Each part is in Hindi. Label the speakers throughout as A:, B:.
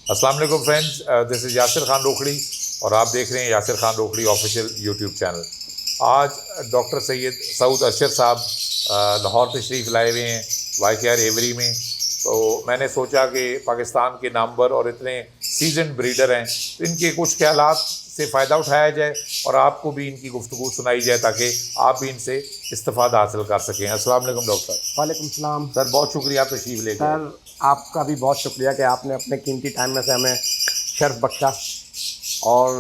A: अस्सलाम वालेकुम friends, this is Yasir Khan Rokhri और आप देख रहे हैं Yasir Khan Rokhri official YouTube channel. आज डॉक्टर सैयद सऊद अरशद साहब लाहौर तशरीफ़ लाए हुए हैं YKR एवरी में। तो मैंने सोचा कि पाकिस्तान के नामवर और इतने सीजन ब्रीडर हैं तो इनके कुछ ख्यालात से फ़ायदा उठाया जाए और आपको भी इनकी गुफ्तगू सुनाई जाए ताकि आप भी इनसे इस्तिफ़ादा हासिल कर सकें। अस्सलाम वालेकुम डॉक्टर साहब।
B: वालेकुम सलाम
A: सर, बहुत शुक्रिया आप तशरीफ़ लेकर।
B: सर, आपका भी बहुत शुक्रिया कि आपने अपने कीमती टाइम में से हमें शर्फ बख्शा और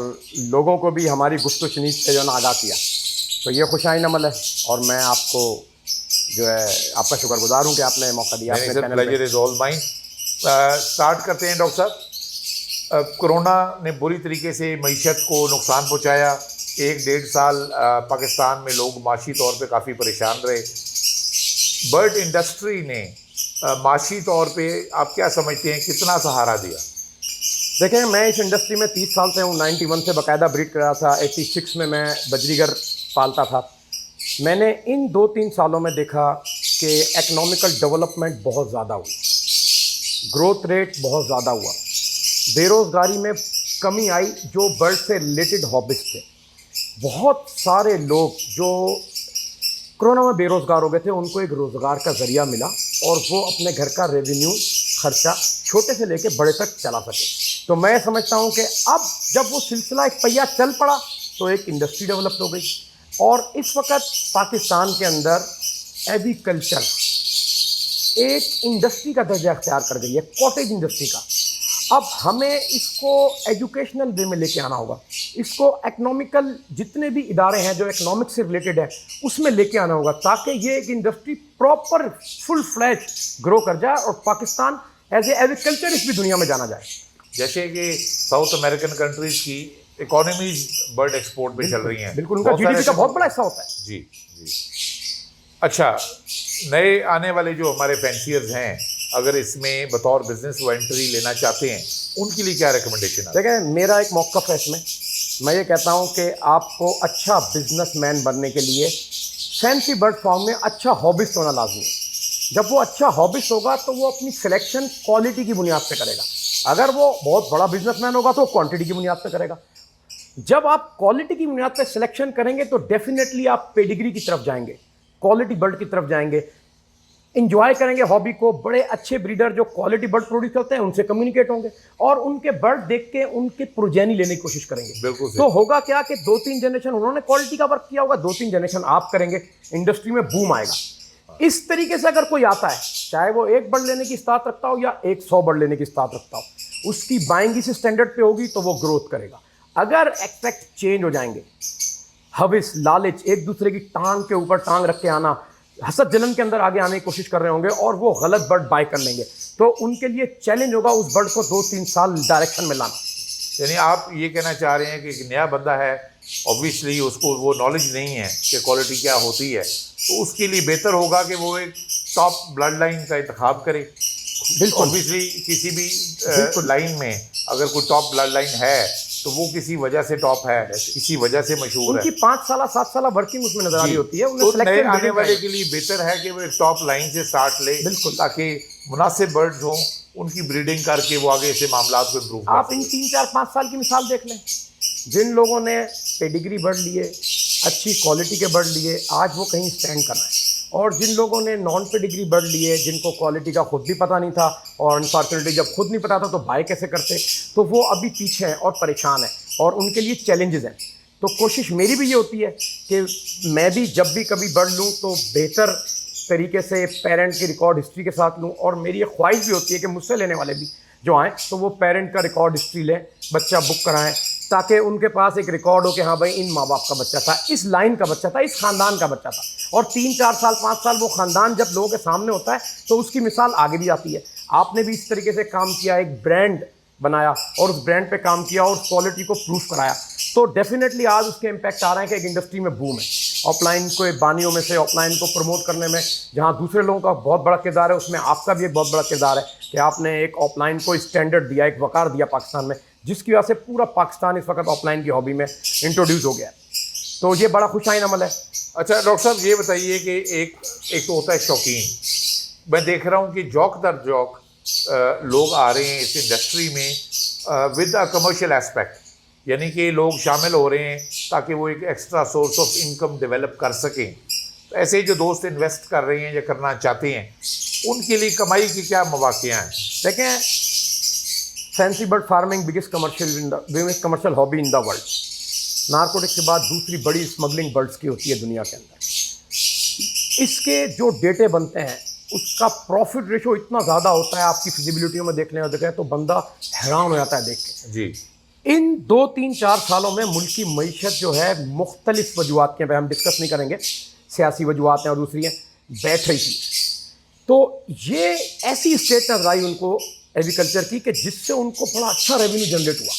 B: लोगों को भी हमारी गुफ्तगू शनीद से जो है ना आगाह किया। तो ये खुशाइन अमल है और मैं आपको जो है आपका शुक्रगुजार हूँ कि आपने मौका दिया अपने चैनल पे।
A: Pleasure is all mine. Start करते हैं डॉक्टर साहब। कोरोना ने बुरी तरीके से मईशत को नुकसान पहुंचाया। 1-1.5 साल पाकिस्तान में लोग माशी तौर पे काफ़ी परेशान रहे। बर्ड इंडस्ट्री ने माशी तौर पे आप क्या समझते हैं कितना सहारा दिया?
B: देखें, मैं इस इंडस्ट्री में 30 साल से हूँ। 91 से बाकायदा ब्रीड कर रहा था। 86 में मैं बजरीगर पालता था। मैंने इन 2-3 सालों में देखा कि इकनॉमिकल डेवलपमेंट बहुत ज़्यादा हुई, ग्रोथ रेट बहुत ज़्यादा हुआ, बेरोज़गारी में कमी आई। जो बर्ड से रिलेटेड हॉबीज़ थे, बहुत सारे लोग जो कोरोना में बेरोज़गार हो गए थे उनको एक रोज़गार का ज़रिया मिला और वो अपने घर का रेवेन्यू खर्चा छोटे से लेके बड़े तक चला सके। तो मैं समझता हूँ कि अब जब वो सिलसिला एक पहिया चल पड़ा तो एक इंडस्ट्री डेवलप हो गई और इस वक्त पाकिस्तान के अंदर एग्रीकल्चर एक इंडस्ट्री का दर्जा अख्तियार कर गई है, कॉटेज इंडस्ट्री का। अब हमें इसको एजुकेशनल वे में लेके आना होगा, इसको इकनॉमिकल जितने भी इदारे हैं जो इकनॉमिक्स से रिलेटेड है उसमें लेके आना होगा ताकि ये एक industry proper full flash grow कर जाए और पाकिस्तान एज ए एग्रीकल्चरिस्ट भी दुनिया में जाना जाए।
A: जैसे कि साउथ अमेरिकन कंट्रीज़ की इकोनॉमीज बर्ड एक्सपोर्ट पे चल रही हैं।
B: बिल्कुल, उनका GDP का बहुत बड़ा हिस्सा होता है।
A: जी जी। अच्छा, नए आने वाले जो हमारे फैंसियर्स हैं, अगर इसमें बतौर बिजनेस वो एंट्री लेना चाहते हैं उनके लिए क्या रिकमेंडेशन है?
B: देखिए, मेरा एक मौक़िफ़ है इसमें। मैं ये कहता हूँ कि आपको अच्छा बिजनेसमैन बनने के लिए फैंसी बर्ड फार्म में अच्छा हॉबिस्ट होना लाजमी है। जब वो अच्छा हॉबिस्ट होगा तो वो अपनी सिलेक्शन क्वालिटी की बुनियाद पे करेगा। अगर वो बहुत बड़ा बिजनेसमैन होगा तो क्वांटिटी की बुनियाद पे करेगा। जब आप क्वालिटी की बुनियाद पे सिलेक्शन करेंगे तो डेफिनेटली आप पेडिग्री की तरफ जाएंगे, क्वालिटी बर्ड की तरफ जाएंगे, इंजॉय करेंगे हॉबी को। बड़े अच्छे ब्रीडर जो क्वालिटी बर्ड प्रोड्यूस करते हैं उनसे कम्युनिकेट होंगे और उनके बर्ड देख के उनके प्रोजेनी लेने की कोशिश करेंगे।
A: बिल्कुल।
B: तो होगा क्या कि 2-3 जनरेशन उन्होंने क्वालिटी का वर्क किया होगा, 2-3 जनरेशन आप करेंगे, इंडस्ट्री में बूम आएगा। इस तरीके से अगर कोई आता है, चाहे वो 1 बर्ड लेने की इस्तात रखता हो या 100 बर्ड लेने की इस्तात रखता हो, उसकी बाइंग इस स्टैंडर्ड पे होगी तो वो ग्रोथ करेगा। अगर एक्सपेक्ट चेंज हो जाएंगे, हविस लालच, एक दूसरे की टांग के ऊपर टांग रख के आना, हसद जलन के अंदर आगे आने की कोशिश कर रहे होंगे और वो गलत बर्ड बाय कर लेंगे, तो उनके लिए चैलेंज होगा उस बर्ड को 2-3 साल डायरेक्शन में लाना।
A: यानी आप ये कहना चाह रहे हैं कि एक नया बंदा है, ऑब्वियसली उसको वो नॉलेज नहीं है कि क्वालिटी क्या होती है, तो उसके लिए बेहतर होगा कि वो एक टॉप ब्लड लाइन का इंतखाब करे।
B: बिल्कुल,
A: ऑब्वियसली किसी भी लाइन में अगर कोई टॉप ब्लड लाइन है तो वो किसी वजह से टॉप है, किसी वजह से मशहूर है।
B: उनकी 5 साल 7 साल वर्किंग उसमें नजर आ रही होती है।
A: तो नए आने वाले के लिए बेहतर है कि वो एक टॉप लाइन से स्टार्ट ले,
B: बिल्कुल,
A: ताकि मुनासिब बर्ड्स हों, उनकी ब्रीडिंग करके वो आगे से मामला को इम्प्रूव कर।
B: आप इन 3-4-5 साल की मिसाल देख लें। जिन लोगों ने पेडिग्री बर्ड लिए, अच्छी क्वालिटी के बर्ड लिए, आज वो कहीं स्टैंड कर रहे हैं। और जिन लोगों ने नॉन पेडिग्री बर्ड लिए, जिनको क्वालिटी का खुद भी पता नहीं था और अनफॉर्चुनेटली जब खुद नहीं पता था तो बाय कैसे करते, तो वो अभी पीछे हैं और परेशान हैं और उनके लिए चैलेंजेस हैं। तो कोशिश मेरी भी ये होती है कि मैं भी जब भी कभी बर्ड लूँ तो बेहतर तरीके से पेरेंट की रिकॉर्ड हिस्ट्री के साथ लूँ। और मेरी ये ख्वाहिश भी होती है कि मुझसे लेने वाले भी जो आएँ तो वो पेरेंट का रिकॉर्ड हिस्ट्री लें, बच्चा बुक कराएं, ताकि उनके पास एक रिकॉर्ड हो कि हाँ भाई इन माँ बाप का बच्चा था, इस लाइन का बच्चा था, इस ख़ानदान का बच्चा था। और 3-4 साल 5 साल वो ख़ानदान जब लोगों के सामने होता है तो उसकी मिसाल आगे भी आती है। आपने भी इस तरीके से काम किया, एक ब्रांड बनाया और उस ब्रांड पे काम किया और क्वालिटी को प्रूफ कराया, तो डेफिनेटली आज उसके इम्पैक्ट आ रहे हैं कि एक इंडस्ट्री में बूम है। ऑफलाइन को बानियों में से ऑफलाइन को प्रमोट करने में जहाँ दूसरे लोगों का बहुत बड़ा किरदार है, उसमें आपका भी एक बहुत बड़ा किरदार है कि आपने एक ऑफलाइन को स्टैंडर्ड दिया, एक वकार दिया पाकिस्तान में, जिसकी वजह से पूरा पाकिस्तान इस वक्त ऑफलाइन की हॉबी में इंट्रोड्यूस हो गया है। तो ये बड़ा खुशाइन अमल है।
A: अच्छा डॉक्टर साहब, ये बताइए कि एक तो होता है शौकीन, मैं देख रहा हूँ कि जौक दर जौक लोग आ रहे हैं इस इंडस्ट्री में विद अ कमर्शियल एस्पेक्ट, यानी कि लोग शामिल हो रहे हैं ताकि वो एक extra source of income develop कर सकें। तो ऐसे जो दोस्त इन्वेस्ट कर रहे हैं या करना चाहते हैं, उनके लिए कमाई की क्या मौक़े हैं?
B: देखें, fancy bird farming biggest commercial hobby in the world. Narcotics के बाद दूसरी बड़ी स्मगलिंग बर्ड्स की होती है दुनिया के अंदर। इसके जो डेटे बनते हैं उसका प्रॉफिट रेशो इतना ज़्यादा होता है, आपकी फिजिबिलिटियों में देख लें और देखें तो बंदा हैरान हो जाता है देख के।
A: जी,
B: इन 2, 3, 4 सालों में मुल्क की मईशत जो है मुख्तलिफ वजूहात के, हम डिस्कस नहीं करेंगे, सियासी वजूहात हैं और दूसरी हैं, बैठ रही थी। तो ये ऐसी स्टेट नजर आई उनको एग्रीकल्चर की कि जिससे उनको बड़ा अच्छा रेवेन्यू जनरेट हुआ।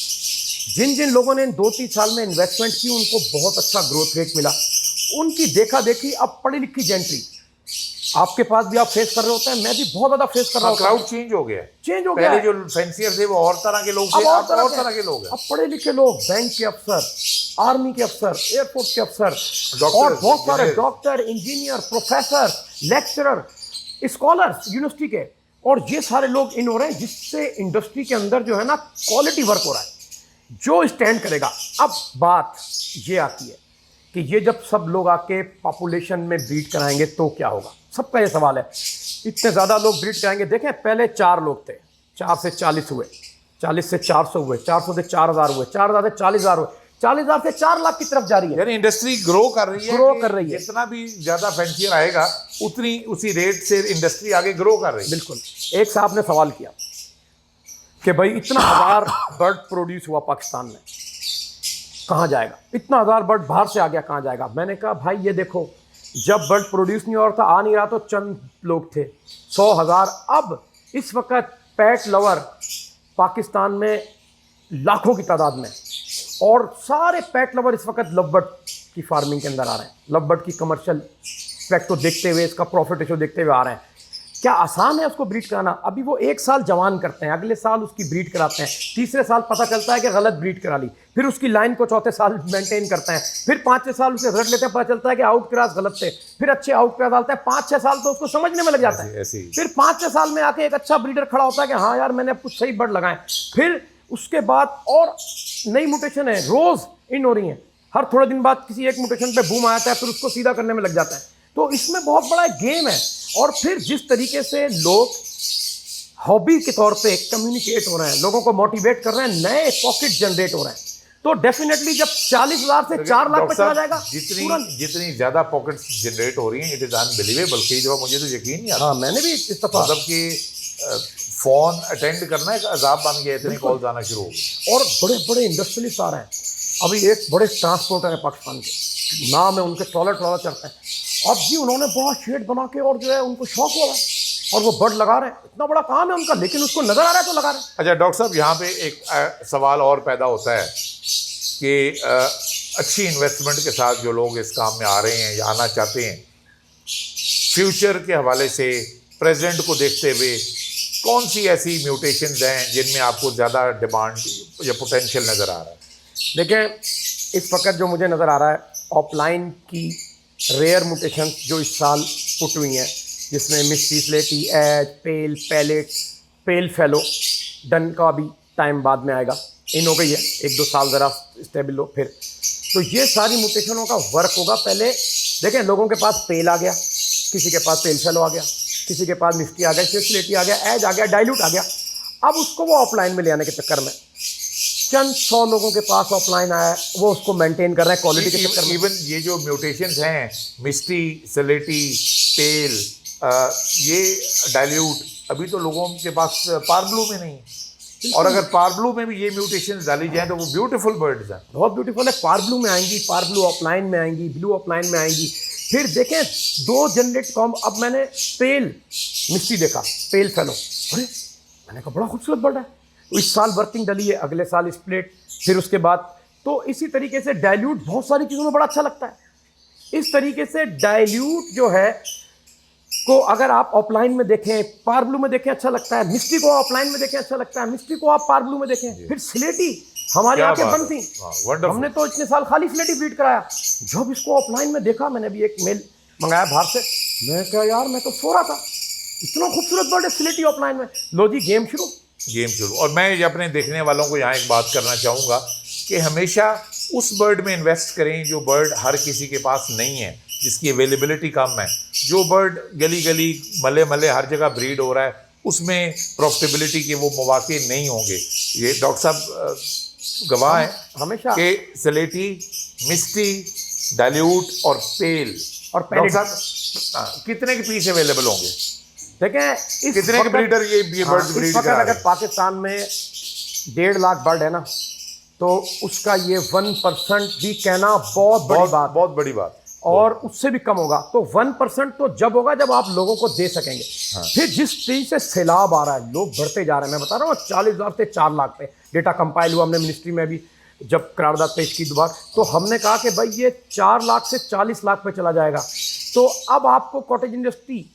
B: जिन जिन लोगों ने इन 2-3 साल में इन्वेस्टमेंट की उनको बहुत अच्छा ग्रोथ रेट मिला। उनकी देखा देखी अब पढ़ी लिखी जेंट्री आपके पास भी आप फेस कर रहे होते हैं, मैं भी बहुत ज़्यादा फेस कर रहा हूँ।
A: क्राउड चेंज हो गया,
B: चेंज हो गया।
A: पहले जो फैंसियर थे वो और तरह के लोग थे, अब और तरह के लोग हैं।
B: अब पढ़े लिखे लोग, बैंक के अफसर, आर्मी के अफसर, एयरफोर्स के अफसर, और बहुत सारे doctor, engineer, professor, lecturer, scholars university के, और ये सारे लोग इन हो रहे हैं, जिससे इंडस्ट्री के अंदर जो है ना क्वालिटी वर्क हो रहा है जो स्टैंड करेगा। अब बात ये आती है कि ये जब सब लोग आके पॉपुलेशन में ब्रीड कराएंगे तो क्या होगा, सबका ये सवाल है। इतने ज़्यादा लोग ब्रीड कराएंगे। देखें, पहले 4 लोग थे, 4 से 40 हुए, 40 से 400 हुए, 400 से 4000 हुए, 4000 से 40000 हुए, 40000 से 4 लाख की तरफ जा रही है।
A: यानी इंडस्ट्री ग्रो कर रही है, जितना भी ज़्यादा फैंसियर आएगा उसी रेट से इंडस्ट्री आगे ग्रो कर रही है।
B: बिल्कुल। एक साहब ने सवाल किया कि भाई इतना 1000 बर्ड प्रोड्यूस हुआ पाकिस्तान में, कहाँ जाएगा? इतना 1000 बर्ड बाहर से आ गया, कहाँ जाएगा? मैंने कहा भाई ये देखो, जब बर्ड प्रोड्यूस नहीं हो रहा था, आ नहीं रहा, तो चंद लोग थे, 100,000। अब इस वक्त पैट लवर पाकिस्तान में लाखों की तादाद में, और सारे पैट लवर इस वक्त लव बर्ड की फार्मिंग के अंदर आ रहे हैं। लव बर्ड की कमर्शियल एस्पेक्ट को देखते हुए, इसका प्रॉफिट रेशो देखते हुए आ रहे हैं। क्या आसान है उसको ब्रीड कराना? अभी वो 1 साल जवान करते हैं, अगले साल उसकी ब्रीड कराते हैं, तीसरे साल पता चलता है कि गलत ब्रीड करा ली, फिर उसकी लाइन को चौथे साल मेंटेन करते हैं, फिर 5-6 साल उसे रिजल्ट लेते हैं, पता चलता है कि आउट क्रॉस गलत थे, फिर अच्छे आउट क्रॉस डालते हैं, 5-6 साल तो उसको समझने में लग जाता है। फिर 5-6 साल में आके एक अच्छा ब्रीडर खड़ा होता है कि हाँ यार मैंने कुछ सही बर्ड लगाए। फिर उसके बाद और नई म्यूटेशन है, रोज इन हो रही हैं, हर थोड़े दिन बाद किसी एक म्यूटेशन पे बूम आता है, फिर उसको सीधा करने में लग जाता है। तो इसमें बहुत बड़ा गेम है। और फिर जिस तरीके से लोग हॉबी के तौर पे कम्युनिकेट हो रहे हैं, लोगों को मोटिवेट कर रहे हैं, नए पॉकेट जनरेट हो रहे हैं, तो डेफिनेटली जब 40,000 से 4 लाख पे चला जाएगा,
A: जितनी ज्यादा पॉकेट्स जनरेट हो रही हैं, इट इज अनबिलीवेबल। कई दफा मुझे तो यकीन नहीं आता।
B: हाँ, मैंने भी इस दफा
A: मतलब कि फोन अटेंड करना एक अजाब बन गया, इतने कॉल्स आना शुरू हो गए,
B: और बड़े बड़े इंडस्ट्रियलिस्ट आ रहे हैं। अभी एक बड़े ट्रांसपोर्टर है पाकिस्तान के, नाम है उनके, ट्रॉलर चलते हैं। अब जी उन्होंने बड़ा शेड बना के, और जो है उनको शौक हो रहा है, और वो बर्ड लगा रहे हैं। इतना बड़ा काम है उनका, लेकिन उसको नजर आ रहा है तो लगा रहे हैं।
A: अच्छा डॉक्टर साहब, यहाँ पे एक सवाल और पैदा होता है कि अच्छी इन्वेस्टमेंट के साथ जो लोग इस काम में आ रहे हैं या आना चाहते हैं, फ्यूचर के हवाले से प्रेजेंट को देखते हुए कौन सी ऐसी म्यूटेशंस हैं जिनमें आपको ज़्यादा डिमांड या पोटेंशियल नज़र आ रहा है?
B: देखें, इस वक्त जो मुझे नज़र आ रहा है, ऑफलाइन की रेयर म्यूटेशन जो इस साल पुट हुई हैं, जिसमें मिस्टी स्लेटी, एज, पेल, पैलेट, पेल फेलो, डन का भी टाइम बाद में आएगा। इन हो गई है, 1-2 साल ज़रा स्टेबल हो फिर। तो ये सारी म्यूटेशनों का वर्क होगा। पहले देखें, लोगों के पास पेल आ गया, किसी के पास पेल फेलो आ गया, किसी के पास मिस्टी आ गया, स्लेटी आ गया, एज आ गया, डाइल्यूट आ गया। अब उसको वो ऑफलाइन में ले आने के चक्कर में चंद 100 लोगों के पास ऑफलाइन आया है, वो उसको मेंटेन कर रहे हैं क्वालिटी के चक्कर में।
A: इवन ये जो म्यूटेशंस हैं, मिस्टी, सलेटी, पेल, ये डाइल्यूट, अभी तो लोगों के पास पारब्लू में नहीं है, और अगर पारब्लू में भी ये म्यूटेशंस डाली जाएं तो वो ब्यूटीफुल बर्ड्स हैं,
B: बहुत ब्यूटीफुल है। पारब्लू में आएंगी, पारब्लू ऑफलाइन में आएंगी, ब्लू ऑफलाइन में आएंगी। फिर देखें 2 जनरेट कॉम। अब मैंने पेल मिस्टी देखा, पेल फेलो, अरे मैंने कहा बड़ा खूबसूरत बर्ड है। इस साल वर्किंग डली है, अगले साल स्प्लिट, फिर उसके बाद तो इसी तरीके से डाइल्यूट बहुत सारी चीज़ों में बड़ा अच्छा लगता है। इस तरीके से डाइल्यूट जो है को अगर आप ऑफलाइन में देखें, पारब्लू में देखें, अच्छा लगता है। मिस्टी को ऑफलाइन में देखें, अच्छा लगता है। मिस्टी को आप पारब्लू में देखें। फिर स्लेटी, हमारी आंखें बंद थी, हमने तो इतने साल खाली स्लेटी ब्रीड कराया। जब इसको ऑफलाइन में देखा, मैंने भी एक मेल मंगाया बाहर से, मैं क्या यार, मैं तो सो रहा था, इतना खूबसूरत बर्ड है सिलेटी ऑफलाइन में। लो जी गेम शुरू।
A: गेम शुरू। और मैं ये अपने देखने वालों को यहाँ एक बात करना चाहूँगा कि हमेशा उस बर्ड में इन्वेस्ट करें जो बर्ड हर किसी के पास नहीं है, जिसकी अवेलेबिलिटी कम है। जो बर्ड गली गली मले मले हर जगह ब्रीड हो रहा है, उसमें प्रॉफिटेबिलिटी के वो मौके नहीं होंगे। ये डॉक्टर साहब गवाह है
B: हमेशा
A: कि सलेटी, मिस्टी, डाइल्यूट और पेल और
B: पैरेट
A: साहब कितने के पीस अवेलेबल होंगे?
B: देखें इस
A: कितने के ब्रीडर ये बर्ड ब्रीड करा रहे
B: अगर
A: हैं?
B: पाकिस्तान में 1.5 लाख बर्ड है ना, तो उसका ये 1% भी कहना बहुत बड़ी बात,
A: बहुत बड़ी बात।
B: और उससे भी कम होगा। तो 1% तो जब होगा जब आप लोगों को दे सकेंगे। फिर जिस तेजी से सैलाब आ रहा है, लोग बढ़ते जा रहे हैं, मैं बता रहा हूँ 40,000 से 4 लाख पे डेटा कंपाइल हुआ। हमने मिनिस्ट्री में भी जब करारदाद पेश की दोबारा, तो हमने कहा कि भाई ये 4 लाख से 40 लाख पे चला जाएगा। तो अब आपको कॉटेज इंडस्ट्री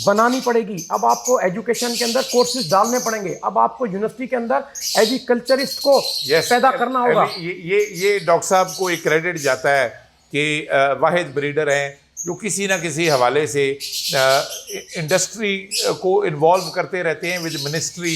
B: बनानी पड़ेगी, अब आपको एजुकेशन के अंदर कोर्सेज डालने पड़ेंगे, अब आपको यूनिवर्सिटी के अंदर एग्रीकल्चरिस्ट को पैदा करना होगा।
A: ये डॉक्टर साहब को एक क्रेडिट जाता है कि वाहिद ब्रीडर हैं जो किसी ना किसी हवाले से इंडस्ट्री को इन्वॉल्व करते रहते हैं विद मिनिस्ट्री।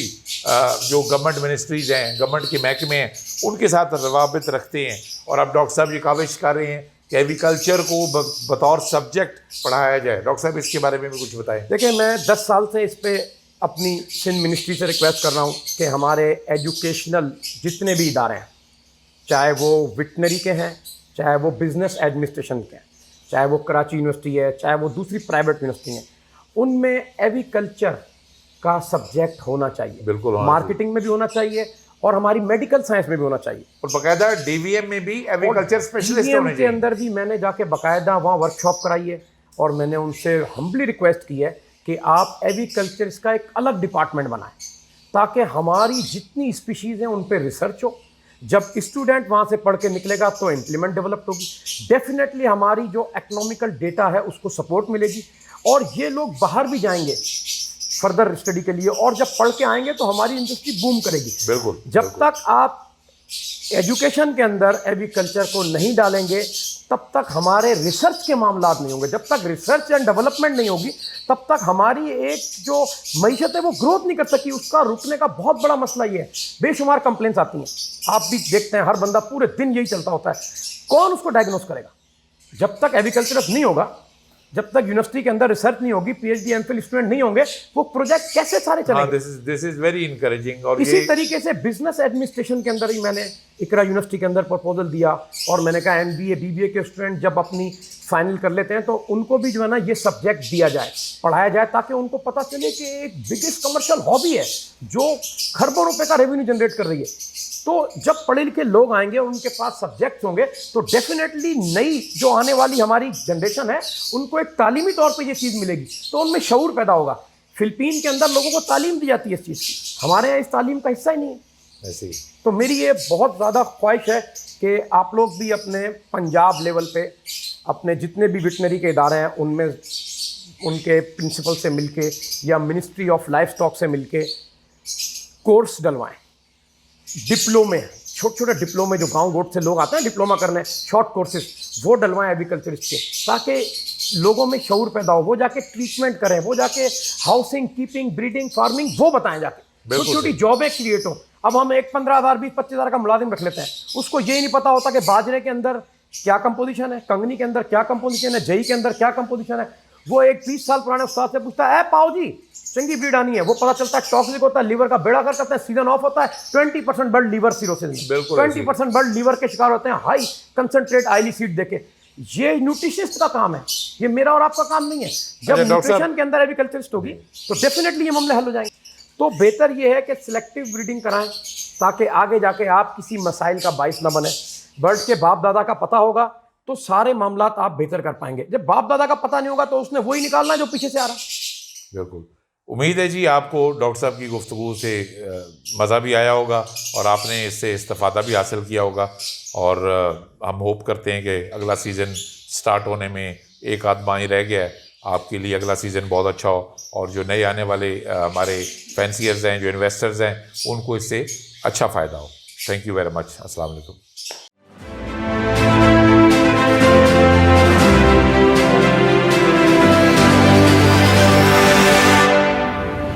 A: जो गवर्नमेंट मिनिस्ट्रीज हैं, गवर्नमेंट के महकमे हैं, उनके साथ रवाबित रखते हैं। और अब डॉक्टर साहब ये काविश कर रहे हैं कि एग्रीकल्चर को बतौर सब्जेक्ट पढ़ाया जाए। डॉक्टर साहब इसके बारे में भी कुछ बताएं।
B: देखिए, मैं 10 साल से इस पे अपनी सिंध मिनिस्ट्री से रिक्वेस्ट कर रहा हूँ कि हमारे एजुकेशनल जितने भी इदारे हैं, चाहे वो वेटनरी के हैं, चाहे वो बिजनेस एडमिनिस्ट्रेशन के हैं, चाहे वो कराची यूनिवर्सिटी है, चाहे वो दूसरी प्राइवेट यूनिवर्सिटी हैं, उनमें एग्रीकल्चर का सब्जेक्ट होना चाहिए।
A: बिल्कुल,
B: मार्केटिंग में भी होना चाहिए और हमारी मेडिकल साइंस में भी होना चाहिए।
A: और बाकायदा डीवीएम में भी एग्रीकल्चर स्पेशलिस्ट होने
B: के अंदर भी मैंने जाके बाकायदा वहाँ वर्कशॉप कराई है और मैंने उनसे हम्बली रिक्वेस्ट की है कि आप एग्रीकल्चर का एक अलग डिपार्टमेंट बनाएं ताकि हमारी जितनी स्पीशीज़ हैं उन पर रिसर्च हो। जब स्टूडेंट वहाँ से पढ़ के निकलेगा तो इम्प्लीमेंट डेवलप होगी, डेफिनेटली हमारी जो इकोनॉमिकल डेटा है उसको सपोर्ट मिलेगी और ये लोग बाहर भी जाएंगे फर्दर स्टडी के लिए, और जब पढ़ के आएंगे तो हमारी इंडस्ट्री बूम करेगी।
A: बिल्कुल।
B: जब तक आप एजुकेशन के अंदर एग्रीकल्चर को नहीं डालेंगे तब तक हमारे रिसर्च के मामलात नहीं होंगे। जब तक रिसर्च एंड डेवलपमेंट नहीं होगी तब तक हमारी एक जो मईशत है वो ग्रोथ नहीं कर सकी। उसका रुकने का बहुत बड़ा मसला ये है। बेशुमार कंप्लेंट्स आती हैं, आप भी देखते हैं, हर बंदा पूरे दिन यही चलता होता है। कौन उसको डायग्नोस करेगा? जब तक एग्रीकल्चरस्ट नहीं होगा, जब तक यूनिवर्सिटी के अंदर रिसर्च नहीं होगी, पीएचडी एमफिल स्टूडेंट नहीं होंगे, वो प्रोजेक्ट कैसे सारे चलेंगे?
A: This is very encouraging. और
B: इसी तरीके से बिजनेस एडमिनिस्ट्रेशन के अंदर ही मैंने इकरा यूनिवर्सिटी के अंदर प्रपोजल दिया और मैंने कहा एमबीए बीबीए के स्टूडेंट जब अपनी फाइनल कर लेते हैं तो उनको भी जो है ना ये सब्जेक्ट दिया जाए, पढ़ाया जाए, ताकि उनको पता चले कि एक बिगेस्ट कमर्शियल हॉबी है जो खरबों रुपए का रेवेन्यू जनरेट कर रही है। तो जब पढ़े लिखे लोग आएंगे और उनके पास सब्जेक्ट्स होंगे तो डेफिनेटली नई जो आने वाली हमारी जनरेशन है उनको एक तालीमी तौर पे ये चीज़ मिलेगी, तो उनमें शऊर पैदा होगा। फिलिपीन के अंदर लोगों को तालीम दी जाती है इस चीज़ की, हमारे यहाँ इस तालीम का हिस्सा ही नहीं है
A: ऐसे ही।
B: तो मेरी ये बहुत ज़्यादा ख्वाहिश है कि आप लोग भी अपने पंजाब लेवल पे अपने जितने भी वेटनरी के इदारे हैं उनमें उनके प्रिंसिपल से मिलके या मिनिस्ट्री ऑफ लाइफ स्टॉक से मिलके कोर्स डलवाएं, डिप्लोमे, छोटे छोटे डिप्लोमे जो गांव गोट से लोग आते हैं डिप्लोमा करने, शॉर्ट कोर्सेज वो डलवाएं एग्रीकल्चरिस्ट के, ताकि लोगों में शऊर पैदा हो, वो जाके ट्रीटमेंट करें, वो जाके हाउसिंग, कीपिंग, ब्रीडिंग, फार्मिंग वो बताएं जाके, छोटी छोटी जॉबें क्रिएट हो। अब हम एक 15,000 20-25,000 का मुलाजिम रख लेते हैं, उसको ये नहीं पता होता कि बाजरे के अंदर क्या कंपोजिशन है, कंगनी के अंदर क्या कंपोजिशन है, जई के अंदर क्या कंपोजिशन है। वो एक 20 साल पुराने उस्ताद से पूछता है, पाओ जी चंगी ब्रीड आनी है, वो पता चलता है टॉक्सिक होता है, लीवर का बेड़ा कर करता है, सीजन ऑफ होता है, 20% बर्ड लीवर सिरोसिस, 20% बर्ड लीवर के शिकार होते हैं हाई कंसंट्रेट आयली सीड देके। ये न्यूट्रिशनिस्ट का काम है, ये मेरा और आपका काम नहीं है। जब न्यूट्रिशन के अंदर एग्रीकल्चरिस्ट होगी तो डेफिनेटली ये मामले हल हो जाएंगे। तो बेहतर ये है कि सिलेक्टिव ब्रीडिंग कराएं ताकि आगे जाके आप किसी मसाइल का बाइस ना बने। बर्ड के बाप दादा का पता होगा तो सारे मामलात आप बेहतर कर पाएंगे। जब बाप दादा का पता नहीं होगा तो उसने वही निकालना जो पीछे से आ रहा।
A: बिल्कुल। उम्मीद है जी आपको डॉक्टर साहब की गुफ्तगू से मज़ा भी आया होगा और आपने इससे इस्तेफादा भी हासिल किया होगा। और हम होप करते हैं कि अगला सीज़न स्टार्ट होने में एक आध माह ही रह गया है, आपके लिए अगला सीज़न बहुत अच्छा हो और जो नए आने वाले हमारे फैंसियर्स हैं, जो इन्वेस्टर्स हैं, उनको इससे अच्छा फ़ायदा हो। Thank you very much. अस्सलाम वालेकुम।